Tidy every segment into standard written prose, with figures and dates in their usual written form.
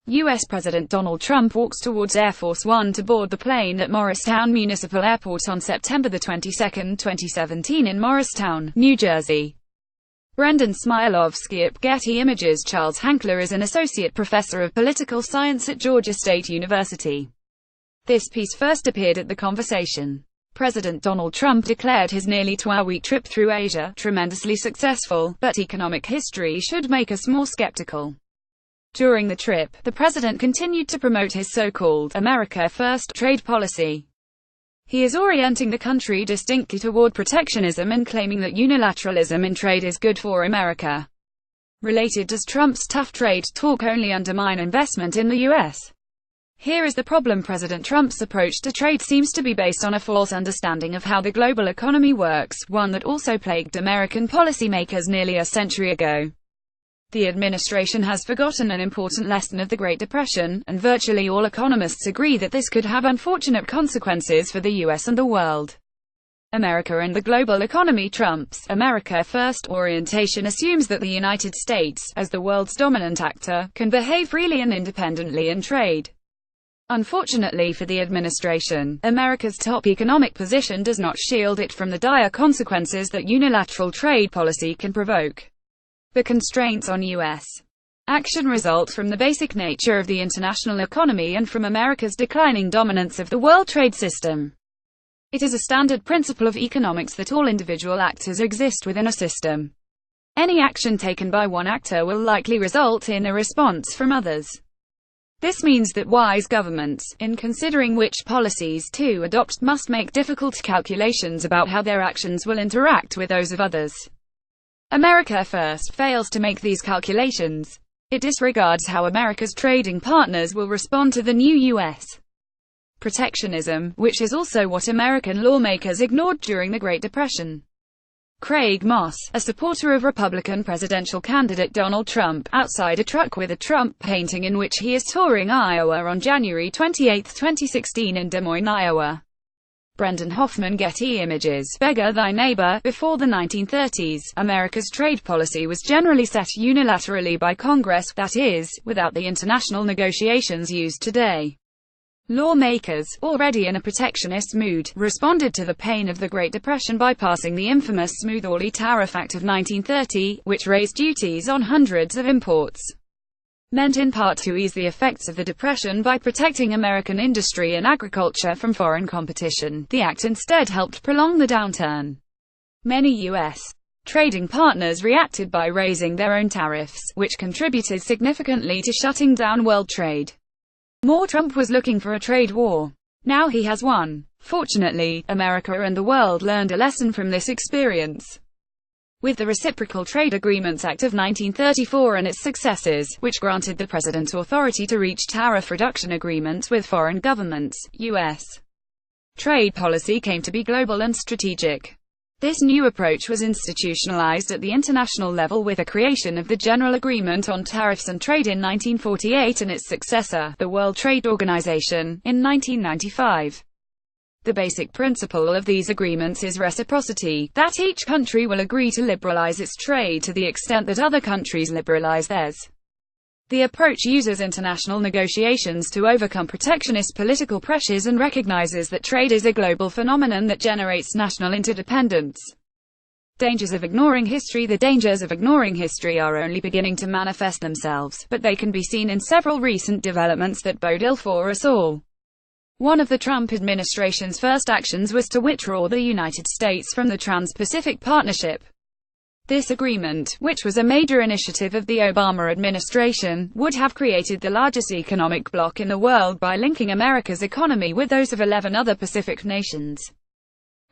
U.S. President Donald Trump walks towards Air Force One to board the plane at Morristown Municipal Airport on September 22, 2017 in Morristown, New Jersey. SmialowskiAFPGetty Images Charles Hankla is an associate professor of political science at Georgia State University. This piece first appeared at The Conversation. President Donald Trump declared his nearly 2-week trip through Asia tremendously successful, but economic history should make us more skeptical. During the trip, the president continued to promote his so-called America First trade policy. He is orienting the country distinctly toward protectionism and claiming that unilateralism in trade is good for America. Related, does Trump's tough trade talk only undermine investment in the U.S.? Here is the problem: President Trump's approach to trade seems to be based on a false understanding of how the global economy works, one that also plagued American policymakers nearly a century ago. The administration has forgotten an important lesson of the Great Depression, and virtually all economists agree that this could have unfortunate consequences for the U.S. and the world. America and the global economy. Trump's America First orientation assumes that the United States, as the world's dominant actor, can behave freely and independently in trade. Unfortunately for the administration, America's top economic position does not shield it from the dire consequences that unilateral trade policy can provoke. The constraints on U.S. action result from the basic nature of the international economy and from America's declining dominance of the world trade system. It is a standard principle of economics that all individual actors exist within a system. Any action taken by one actor will likely result in a response from others. This means that wise governments, in considering which policies to adopt, must make difficult calculations about how their actions will interact with those of others. America First fails to make these calculations. It disregards how America's trading partners will respond to the new U.S. protectionism, which is also what American lawmakers ignored during the Great Depression. Craig Moss, a supporter of Republican presidential candidate Donald Trump, outside a truck with a Trump painting in which he is touring Iowa on January 28, 2016 in Des Moines, Iowa. Brendan Hoffman, Getty Images. Beggar thy neighbor. Before the 1930s, America's trade policy was generally set unilaterally by Congress, that is, without the international negotiations used today. Lawmakers, already in a protectionist mood, responded to the pain of the Great Depression by passing the infamous Smoot-Hawley Tariff Act of 1930, which raised duties on hundreds of imports. Meant in part to ease the effects of the Depression by protecting American industry and agriculture from foreign competition, the act instead helped prolong the downturn. Many U.S. trading partners reacted by raising their own tariffs, which contributed significantly to shutting down world trade. Trump was looking for a trade war. Now he has one. Fortunately, America and the world learned a lesson from this experience. With the Reciprocal Trade Agreements Act of 1934 and its successors, which granted the president authority to reach tariff reduction agreements with foreign governments, U.S. trade policy came to be global and strategic. This new approach was institutionalized at the international level with the creation of the General Agreement on Tariffs and Trade in 1948 and its successor, the World Trade Organization, in 1995. The basic principle of these agreements is reciprocity, that each country will agree to liberalize its trade to the extent that other countries liberalize theirs. The approach uses international negotiations to overcome protectionist political pressures and recognizes that trade is a global phenomenon that generates national interdependence. Dangers of ignoring history. The dangers of ignoring history are only beginning to manifest themselves, but they can be seen in several recent developments that bode ill for us all. One of the Trump administration's first actions was to withdraw the United States from the Trans-Pacific Partnership. This agreement, which was a major initiative of the Obama administration, would have created the largest economic bloc in the world by linking America's economy with those of 11 other Pacific nations.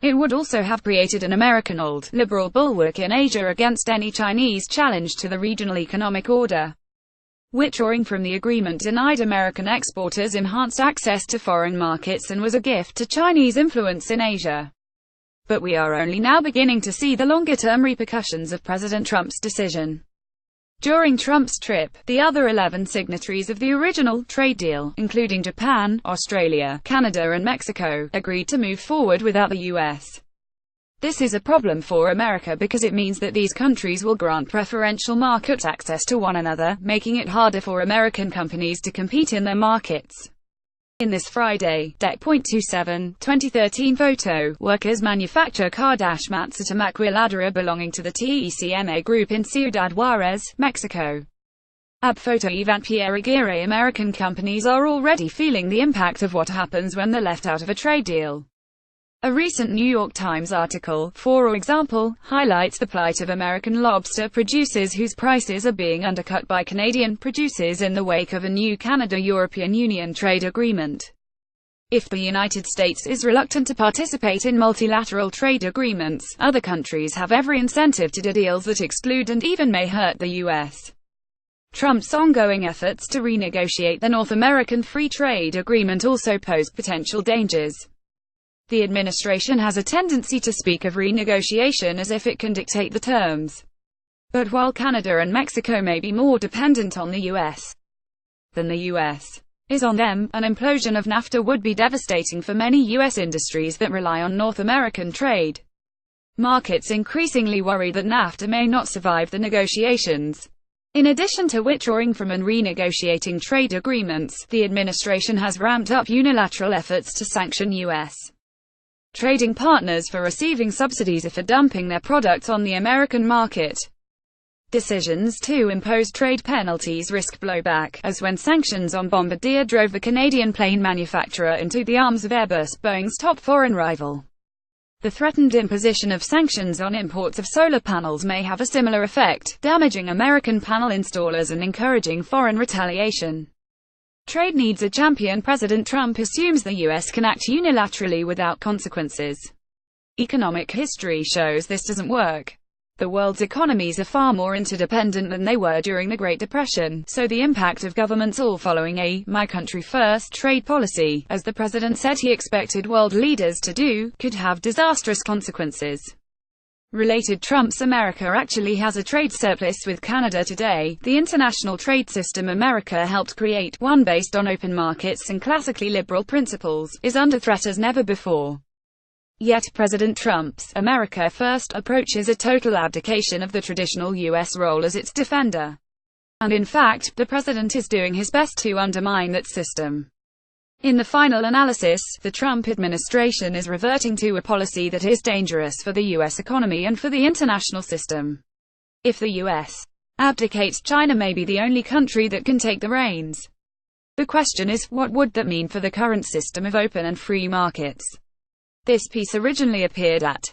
It would also have created an American old, liberal bulwark in Asia against any Chinese challenge to the regional economic order. Withdrawing from the agreement denied American exporters enhanced access to foreign markets and was a gift to Chinese influence in Asia. But we are only now beginning to see the longer-term repercussions of President Trump's decision. During Trump's trip, the other 11 signatories of the original trade deal, including Japan, Australia, Canada and Mexico, agreed to move forward without the U.S. This is a problem for America because it means that these countries will grant preferential market access to one another, making it harder for American companies to compete in their markets. In this Friday, Dec.27, 2013 photo, workers manufacture car dash mats at a maquiladora belonging to the TECMA group in Ciudad Juarez, Mexico. Ab photo Ivan Pierre Aguirre. American companies are already feeling the impact of what happens when they're left out of a trade deal. A recent New York Times article, for example, highlights the plight of American lobster producers whose prices are being undercut by Canadian producers in the wake of a new Canada-European Union trade agreement. If the United States is reluctant to participate in multilateral trade agreements, other countries have every incentive to do deals that exclude and even may hurt the U.S. Trump's ongoing efforts to renegotiate the North American Free Trade Agreement also pose potential dangers. The administration has a tendency to speak of renegotiation as if it can dictate the terms. But while Canada and Mexico may be more dependent on the U.S. than the U.S. is on them, an implosion of NAFTA would be devastating for many U.S. industries that rely on North American trade. Markets increasingly worry that NAFTA may not survive the negotiations. In addition to withdrawing from and renegotiating trade agreements, the administration has ramped up unilateral efforts to sanction U.S. trading partners for receiving subsidies or for dumping their products on the American market. Decisions to impose trade penalties risk blowback, as when sanctions on Bombardier drove the Canadian plane manufacturer into the arms of Airbus, Boeing's top foreign rival. The threatened imposition of sanctions on imports of solar panels may have a similar effect, damaging American panel installers and encouraging foreign retaliation. Trade needs a champion. President Trump assumes the U.S. can act unilaterally without consequences. Economic history shows this doesn't work. The world's economies are far more interdependent than they were during the Great Depression, so the impact of governments all following a "my country first" trade policy, as the president said he expected world leaders to do, could have disastrous consequences. Related, Trump's America actually has a trade surplus with Canada today. The international trade system America helped create, one based on open markets and classically liberal principles, is under threat as never before. Yet President Trump's America First approach is a total abdication of the traditional U.S. role as its defender. And in fact, the president is doing his best to undermine that system. In the final analysis, the Trump administration is reverting to a policy that is dangerous for the U.S. economy and for the international system. If the U.S. abdicates, China may be the only country that can take the reins. The question is, what would that mean for the current system of open and free markets? This piece originally appeared at